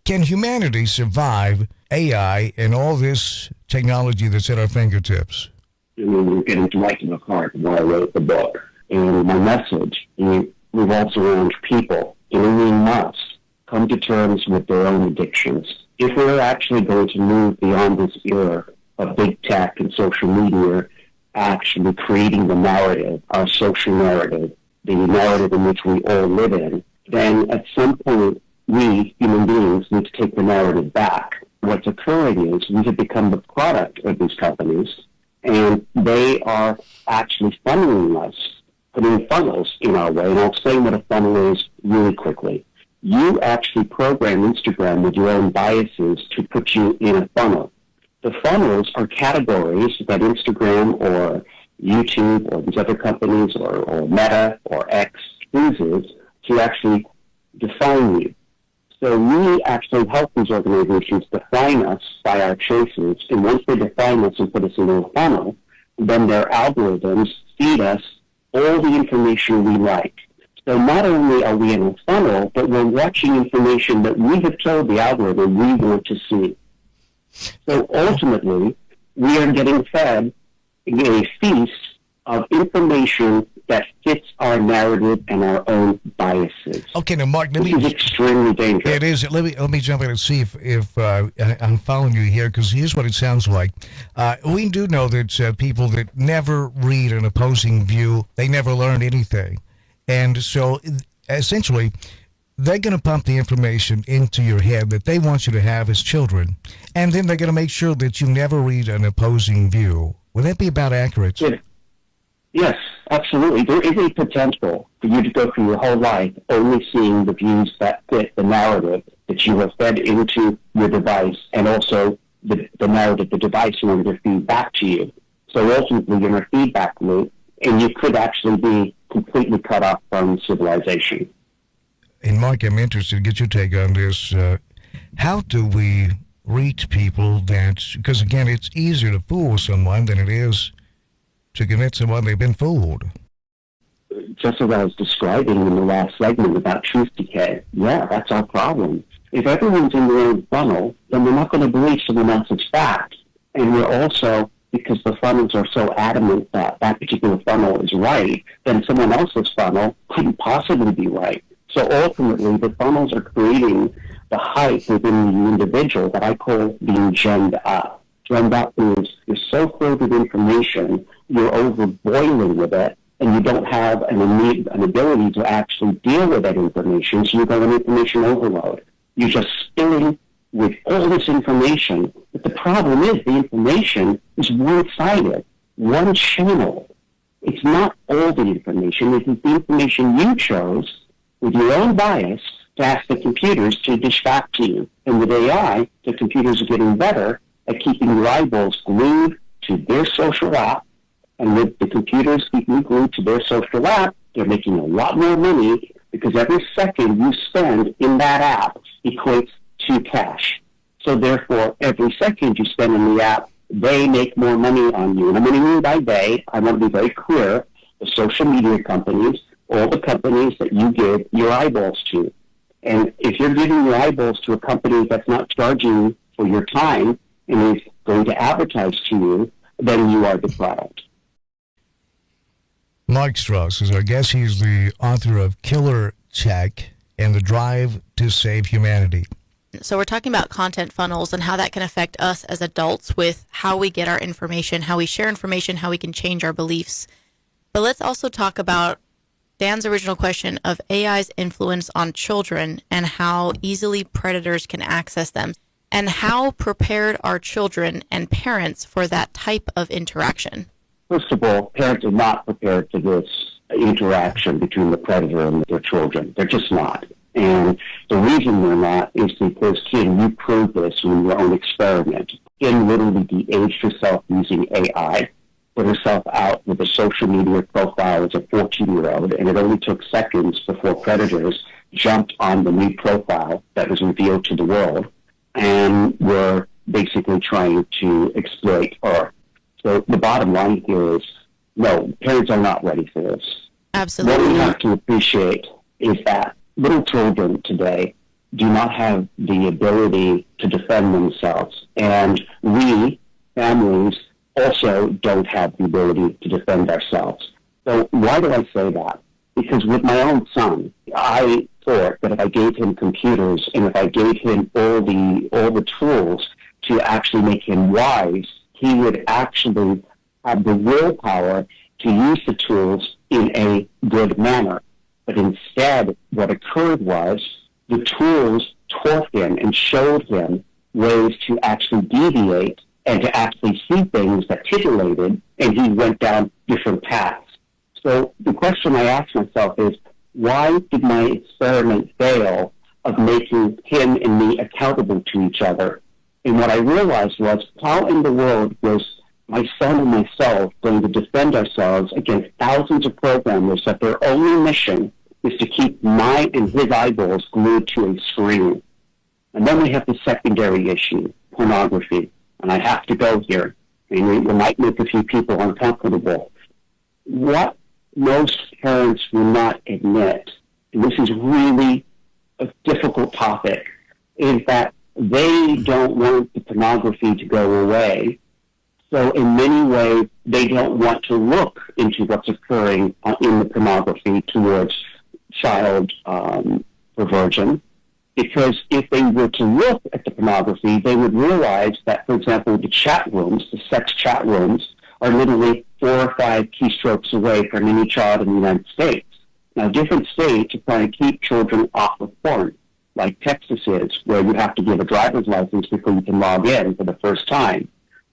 Can humanity survive AI and all this technology that's at our fingertips? We're getting right to the heart of why I wrote the book. And my message revolves around people. And we must come to terms with their own addictions. If we're actually going to move beyond this era of big tech and social media, actually creating the narrative, our social narrative, the narrative in which we all live in, then at some point, we, human beings, need to take the narrative back. What's occurring is we have become the product of these companies, and they are actually funneling us, putting funnels in our way. And I'll explain what a funnel is really quickly. You actually program Instagram with your own biases to put you in a funnel. The funnels are categories that Instagram or YouTube or these other companies or Meta or X uses to actually define you. So we actually help these organizations define us by our choices, and once they define us and put us in a funnel, then their algorithms feed us all the information we like. So not only are we in a funnel, but we're watching information that we have told the algorithm we want to see. So ultimately, we are getting fed a feast of information that fits our narrative and our own biases. Okay, now Mark, this is extremely dangerous. It is. Let me jump in and see if I'm following you here, because here's what it sounds like. We do know that people that never read an opposing view, they never learn anything. And so essentially, they're going to pump the information into your head that they want you to have as children, and then they're going to make sure that you never read an opposing view. Would that be about accurate? Yes, absolutely. There is a potential for you to go through your whole life only seeing the views that fit the narrative that you have fed into your device, and also the narrative the device wanted to feed back to you. So ultimately, you're in a feedback loop, and you could actually be completely cut off from civilization. And Mark, I'm interested to get your take on this. How do we reach people that, because again, it's easier to fool someone than it is to convince someone they've been fooled? Just as I was describing in the last segment about truth decay, yeah, that's our problem. If everyone's in their own funnel, then we're not going to believe someone else's fact. And we're also, because the funnels are so adamant that that particular funnel is right, then someone else's funnel couldn't possibly be right. So ultimately, the funnels are creating the hype within the individual that I call being gemmed up. Gemmed up means you're so filled with information, you're overboiling with it, and you don't have an ability to actually deal with that information, so you go on information overload. You're just spilling with all this information, but the problem is the information is one-sided, one channel. It's not all the information. It's the information you chose with your own bias to ask the computers to dish back to you. And with AI, the computers are getting better at keeping your eyeballs glued to their social app. And with the computers keeping you glued to their social app, they're making a lot more money because every second you spend in that app equates to cash. So therefore, every second you spend in the app, they make more money on you. And I'm going to mean by they, I want to be very clear, the social media companies, all the companies that you give your eyeballs to. And if you're giving your eyeballs to a company that's not charging for your time and is going to advertise to you, then you are the product. Mark Stross is our guest. He's the author of Killer Tech and the Drive to Save Humanity. So we're talking about content funnels and how that can affect us as adults with how we get our information, how we share information, how we can change our beliefs. But let's also talk about Dan's original question of AI's influence on children and how easily predators can access them, and how prepared are children and parents for that type of interaction? First of all, parents are not prepared for this interaction between the predator and their children. They're just not. And the reason they're not is because, kid, you proved this in your own experiment. Kid literally de-aged herself using AI, put herself out with a social media profile as a 14-year-old, and it only took seconds before predators jumped on the new profile that was revealed to the world and were basically trying to exploit her. So the bottom line here is, no, parents are not ready for this. Absolutely. What we have to appreciate is that little children today do not have the ability to defend themselves. And we, families, also don't have the ability to defend ourselves. So why do I say that? Because with my own son, I thought that if I gave him computers and if I gave him all the tools to actually make him wise, he would actually have the willpower to use the tools in a good manner. But instead, what occurred was the tools taught him and showed him ways to actually deviate and to actually see things that titillated, and he went down different paths. So the question I ask myself is, why did my experiment fail of making him and me accountable to each other? And what I realized was, how in the world was my son and myself going to defend ourselves against thousands of programmers that their only mission is to keep my and his eyeballs glued to a screen? And then we have the secondary issue, pornography. And I have to go here, and it might make a few people uncomfortable. What most parents will not admit, and this is really a difficult topic, is that they don't want the pornography to go away. So in many ways, they don't want to look into what's occurring in the pornography towards child perversion. Because if they were to look at the pornography, they would realize that, for example, the chat rooms, the sex chat rooms, are literally 4 or 5 keystrokes away from any child in the United States. Now, different states are trying to keep children off of porn, like Texas is, where you have to give a driver's license before you can log in for the first time.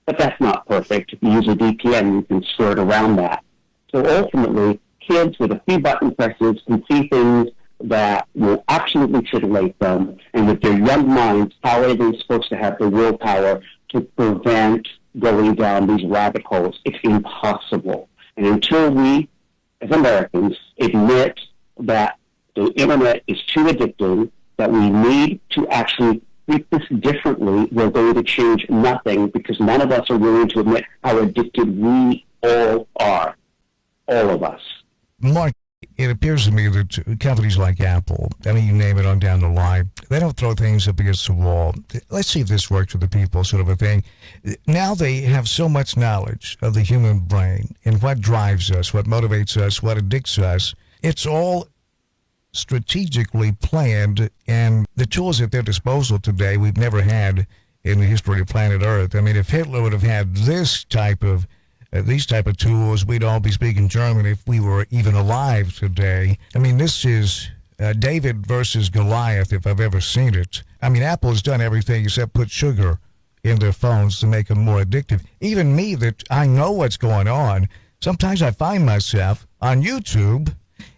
But that's not perfect. If you use a VPN, you can skirt around that. So ultimately, kids with a few button presses can see things that will absolutely titillate them, and with their young minds, how are they supposed to have the willpower to prevent going down these rabbit holes? It's impossible. And until we, as Americans, admit that the internet is too addicting, that we need to actually treat this differently, we're going to change nothing, because none of us are willing to admit how addicted we all are. All of us. Mark, it appears to me that companies like Apple, I mean, you name it on down the line, they don't throw things up against the wall. Let's see if this works with the people, sort of a thing. Now they have so much knowledge of the human brain and what drives us, what motivates us, what addicts us. It's all strategically planned, and the tools at their disposal today we've never had in the history of planet Earth. I mean, if Hitler would have had these type of tools, we'd all be speaking German if we were even alive today. I mean, this is David versus Goliath, if I've ever seen it. I mean, Apple has done everything except put sugar in their phones to make them more addictive. Even me, that I know what's going on, sometimes I find myself on YouTube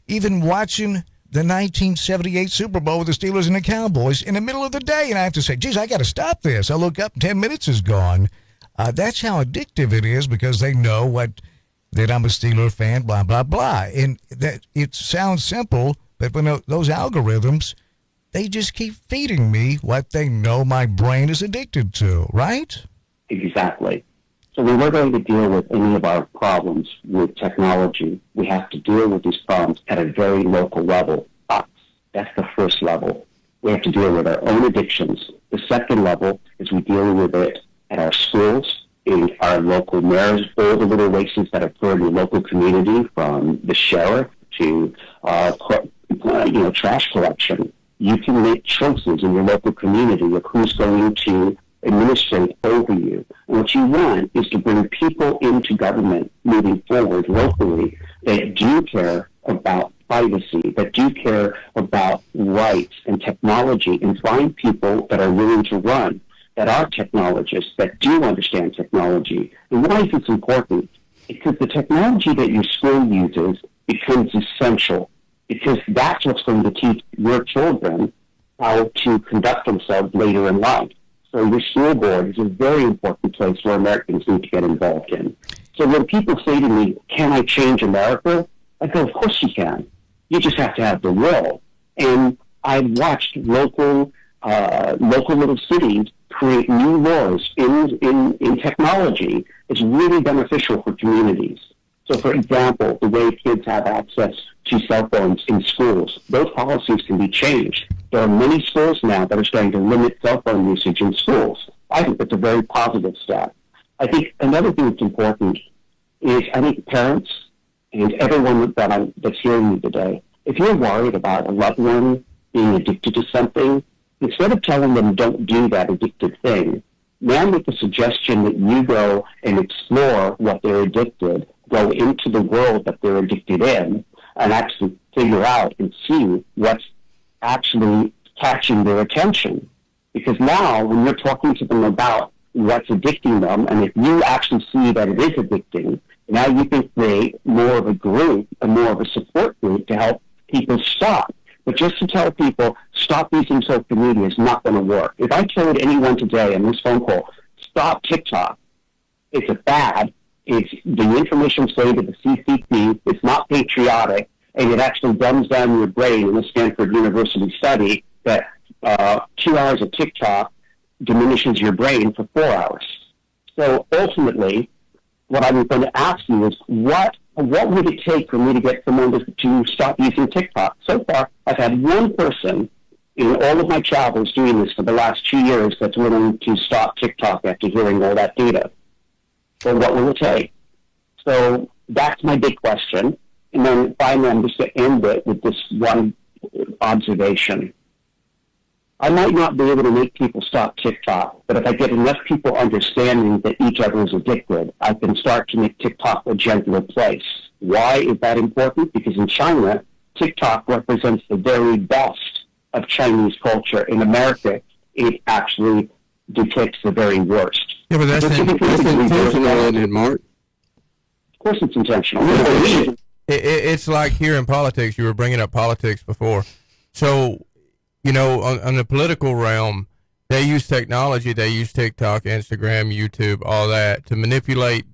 even watching the 1978 Super Bowl with the Steelers and the Cowboys in the middle of the day, and I have to say, geez, I got to stop this. I look up, 10 minutes is gone. That's how addictive it is, because they know that I'm a Steeler fan, blah, blah, blah. And that it sounds simple, but when those algorithms, they just keep feeding me what they know my brain is addicted to, right? Exactly. So when we're going to deal with any of our problems with technology, we have to deal with these problems at a very local level. That's the first level. We have to deal with our own addictions. The second level is we deal with it at our schools, in our local mayors, all the little races that occur in the local community, from the sheriff to trash collection. You can make choices in your local community of who's going to administrate over you. And what you want is to bring people into government moving forward locally that do care about privacy, that do care about rights and technology, and find people that are willing to run, that are technologists, that do understand technology. And why is this important? Because the technology that your school uses becomes essential, because that's what's going to teach your children how to conduct themselves later in life. So your school board is a very important place where Americans need to get involved in. So when people say to me, can I change America? I go, of course you can. You just have to have the will. And I've watched local little cities create new laws in technology. It's really beneficial for communities. So, for example, the way kids have access to cell phones in schools, those policies can be changed. There are many schools now that are starting to limit cell phone usage in schools. I think that's a very positive step. I think another thing that's important is I think parents and everyone that's hearing me today, if you're worried about a loved one being addicted to something, instead of telling them don't do that addicted thing, now make the suggestion that you go and explore what they're addicted, go into the world that they're addicted in, and actually figure out and see what's actually catching their attention. Because now, when you're talking to them about what's addicting them, and if you actually see that it is addicting, now you can create more of a group, and more of a support group to help people stop. But just to tell people, stop using social media is not going to work. If I told anyone today on this phone call, stop TikTok, it's a bad, it's the information's going to the CCP, it's not patriotic, and it actually dumbs down your brain in a Stanford University study that 2 hours of TikTok diminishes your brain for 4 hours. So ultimately, what I'm going to ask you is, what would it take for me to get someone to stop using TikTok? So far, I've had one person in all of my travels doing this for the last 2 years that's willing to stop TikTok after hearing all that data. So what will it take? So that's my big question. And then finally, I'm just going to end it with this one observation. I might not be able to make people stop TikTok, but if I get enough people understanding that each other is addicted, I can start to make TikTok a gentler place. Why is that important? Because in China, TikTok represents the very best of Chinese culture. In America, it actually depicts the very worst. Yeah, but that's intentional, isn't it, Mark? Of course it's intentional. It's like here in politics, you were bringing up politics before. So, you know, on the political realm, they use technology, they use TikTok, Instagram, YouTube, all that to manipulate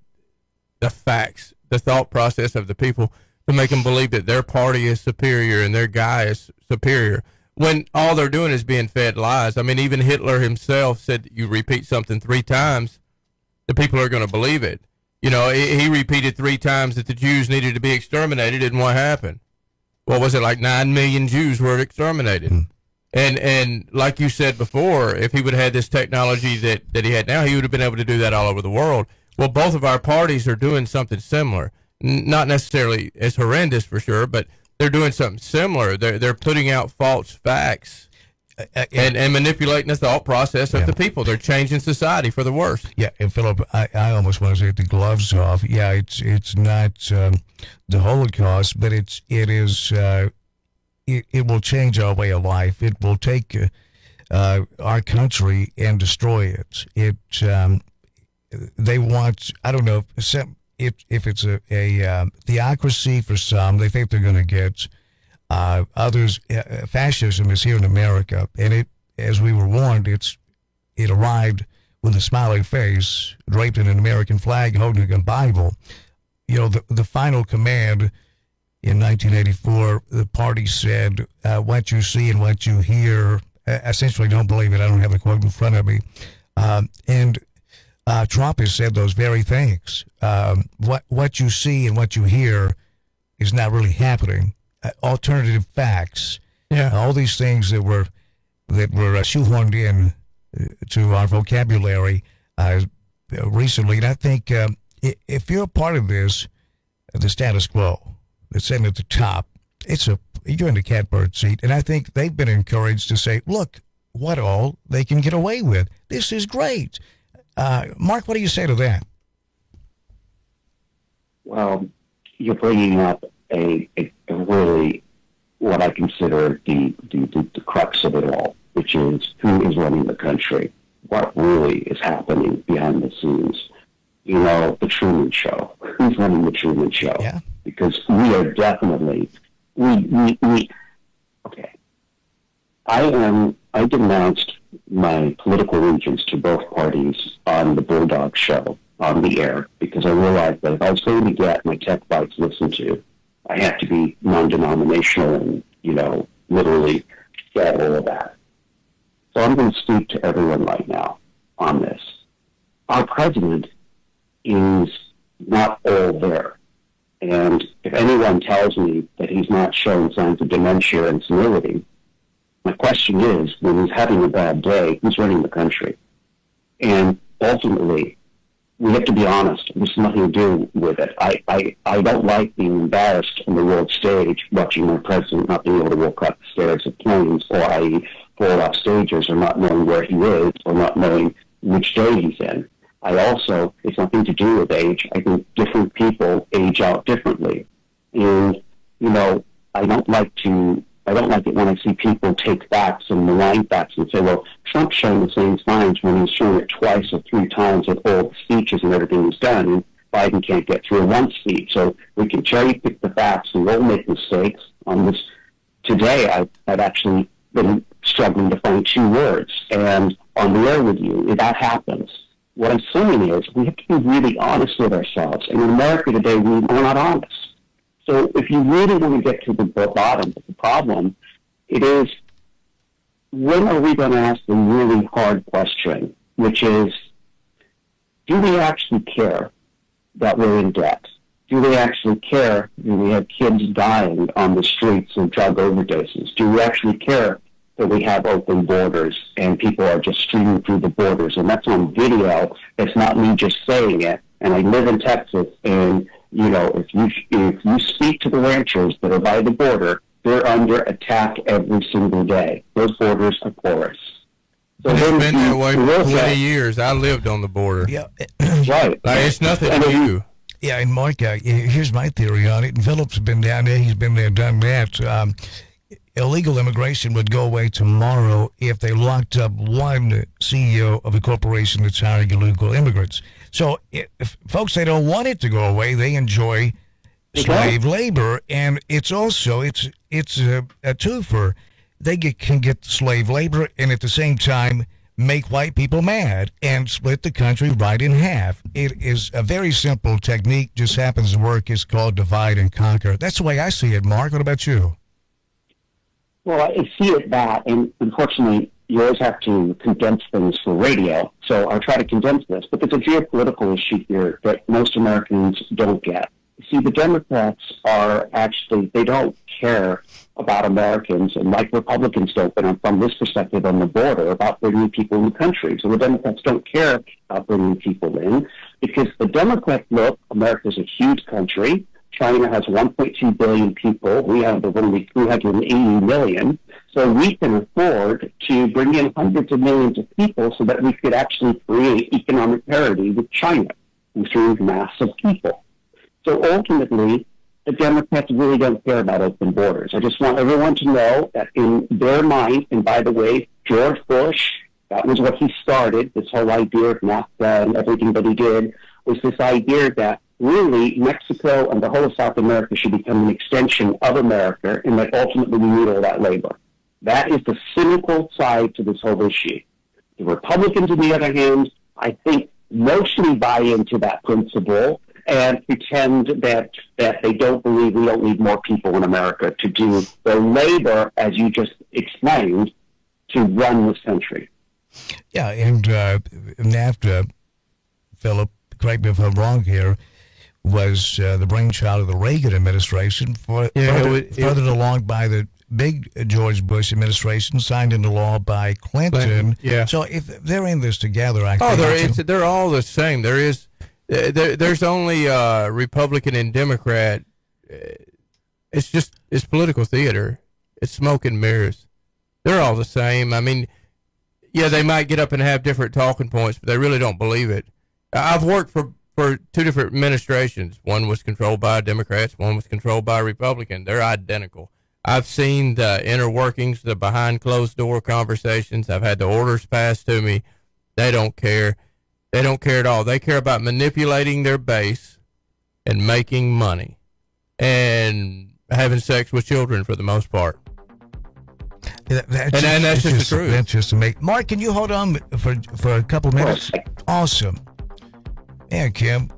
the facts, the thought process of the people to make them believe that their party is superior and their guy is superior, when all they're doing is being fed lies. I mean, even Hitler himself said you repeat something 3 times, the people are going to believe it. You know, he repeated 3 times that the Jews needed to be exterminated, and what happened? What was it, like 9 million Jews were exterminated? And like you said before, if he would have had this technology that he had now, he would have been able to do that all over the world. Well, both of our parties are doing something similar. Not necessarily as horrendous for sure, but they're doing something similar. They're putting out false facts and manipulating the thought process of the people. They're changing society for the worse. Yeah, and Philip, I almost want to take the gloves off. Yeah, it's not the Holocaust, but it is. It will change our way of life. It will take our country and destroy it. They want, I don't know, if it's a theocracy for some, they think they're going to get others. Fascism is here in America, and it, as we were warned, it arrived with a smiling face, draped in an American flag, holding a Bible. You know, the final command in 1984, the party said, what you see and what you hear, essentially don't believe it. I don't have the quote in front of me. And Trump has said those very things. What you see and what you hear is not really happening. Alternative facts. Yeah. All these things that were shoehorned in to our vocabulary recently. And I think if you're a part of this, the status quo, that's sitting at the top, you're in the catbird seat. And I think they've been encouraged to say, look, what all they can get away with. This is great. Mark, what do you say to that? Well, you're bringing up a really, what I consider the crux of it all, which is who is running the country, what really is happening behind the scenes. You know, the Truman Show. Who's running the Truman Show? Yeah. Because we are definitely, okay. I denounced my political allegiance to both parties on the Bulldog Show on the air because I realized that if I was going to get my tech bites listened to, I have to be non-denominational and, you know, literally get all of that. So I'm going to speak to everyone right now on this. Our president is not all there. And if anyone tells me that he's not showing signs of dementia and senility, My question is, when he's having a bad day, who's running the country? And ultimately, we have to be honest. This has nothing to do with it. I don't like being embarrassed on the world stage, watching my president not being able to walk up the stairs of planes, or i.e. fall off stages, or not knowing where he is, or not knowing which day he's in. I also, it's nothing to do with age. I think different people age out differently. And, I don't like it when I see people take facts and malign facts and say, well, Trump's showing the same signs when he's showing it twice or three times with all the speeches and everything he's done, and Biden can't get through one speech. So we can cherry pick the facts and we'll make mistakes on this. Today, I've actually been struggling to find two words, and on the air with you, that happens. What I'm saying is we have to be really honest with ourselves. And in America today, we're not honest. So if you really want to get to the bottom of the problem, it is, when are we going to ask the really hard question, which is, do we actually care that we're in debt? Do we actually care that we have kids dying on the streets of drug overdoses? Do we actually care that we have open borders and people are just streaming through the borders? And that's on video. It's not me just saying it. And I live in Texas, and if you speak to the ranchers that are by the border, they're under attack every single day. Those borders are porous. So it's been that way for 20 years. I lived on the border. Yeah, right. It's nothing new. Yeah, and Mark, here's my theory on it. And Phillip's been down there. He's been there, done that. Illegal immigration would go away tomorrow if they locked up one CEO of a corporation that's hiring illegal immigrants. So, if folks, they don't want it to go away. They enjoy slave labor, and it's also it's a twofer. They can get slave labor, and at the same time make white people mad and split the country right in half. It is a very simple technique, just happens to work. It's called divide and conquer. That's the way I see it, Mark. What about you? Well, I see it that, and unfortunately, you always have to condense things for radio, so I'll try to condense this. But there's a geopolitical issue here that most Americans don't get. See, the Democrats are actually, they don't care about Americans, and like Republicans don't, but from this perspective on the border, about bringing people in the country. So the Democrats don't care about bringing people in, because the Democrats look, America's a huge country. China has 1.2 billion people. We have only 380 million. So we can afford to bring in hundreds of millions of people so that we could actually create economic parity with China through massive people. So ultimately, the Democrats really don't care about open borders. I just want everyone to know that in their mind, and by the way, George Bush, that was what he started, this whole idea of NAFTA and everything that he did, was this idea that really, Mexico and the whole of South America should become an extension of America, and that ultimately we need all that labor. That is the cynical side to this whole issue. The Republicans, on the other hand, I think mostly buy into that principle and pretend that they don't believe we don't need more people in America to do the labor, as you just explained, to run this country. Yeah, and NAFTA, Phillip, correct me if I'm wrong here, was the brainchild of the Reagan administration, furthered along by the big George Bush administration, signed into law by Clinton. Yeah. So if they're in this together, I think they're all the same. There's only Republican and Democrat. It's political theater. It's smoke and mirrors. They're all the same. I mean, yeah, they might get up and have different talking points, but they really don't believe it. I've worked for two different administrations. One was controlled by Democrats, one was controlled by Republicans. They're identical. I've seen the inner workings, the behind closed door conversations. I've had the orders passed to me. They don't care. They don't care at all. They care about manipulating their base and making money and having sex with children for the most part. That's just the truth. That's just amazing. Mark, can you hold on for a couple minutes? Awesome. Yeah, Kim,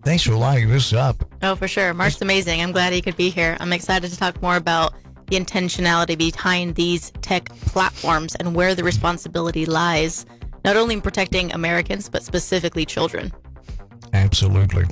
thanks for lining this up. Oh, for sure. Mark's amazing. I'm glad he could be here. I'm excited to talk more about the intentionality behind these tech platforms and where the responsibility lies, not only in protecting Americans, but specifically children. Absolutely.